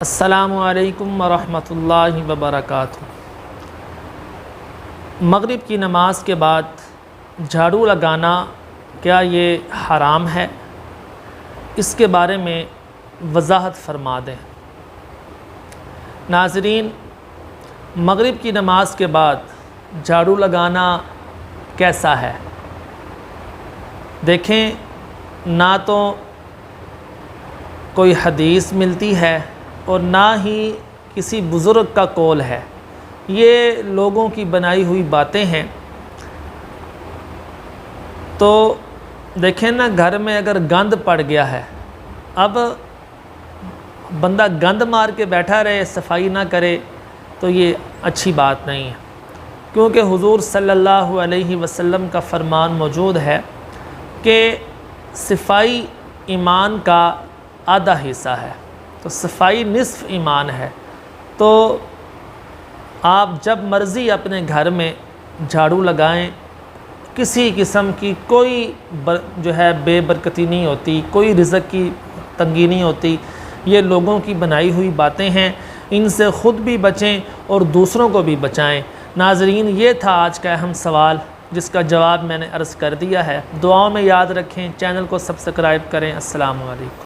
السلام علیکم ورحمۃ اللہ وبرکاتہ۔ مغرب کی نماز کے بعد جھاڑو لگانا کیا یہ حرام ہے؟ اس کے بارے میں وضاحت فرما دیں۔ ناظرین، مغرب کی نماز کے بعد جھاڑو لگانا کیسا ہے؟ دیکھیں، نہ تو کوئی حدیث ملتی ہے اور نہ ہی کسی بزرگ کا قول ہے، یہ لوگوں کی بنائی ہوئی باتیں ہیں۔ تو دیکھیں نا، گھر میں اگر گند پڑ گیا ہے، اب بندہ گند مار کے بیٹھا رہے، صفائی نہ کرے، تو یہ اچھی بات نہیں ہے، کیونکہ حضور صلی اللہ علیہ وسلم کا فرمان موجود ہے کہ صفائی ایمان کا آدھا حصہ ہے، تو صفائی نصف ایمان ہے۔ تو آپ جب مرضی اپنے گھر میں جھاڑو لگائیں، کسی قسم کی کوئی بے برکتی نہیں ہوتی، کوئی رزق کی تنگی نہیں ہوتی۔ یہ لوگوں کی بنائی ہوئی باتیں ہیں، ان سے خود بھی بچیں اور دوسروں کو بھی بچائیں۔ ناظرین، یہ تھا آج کا اہم سوال، جس کا جواب میں نے عرض کر دیا ہے۔ دعاؤں میں یاد رکھیں، چینل کو سبسکرائب کریں۔ السلام علیکم۔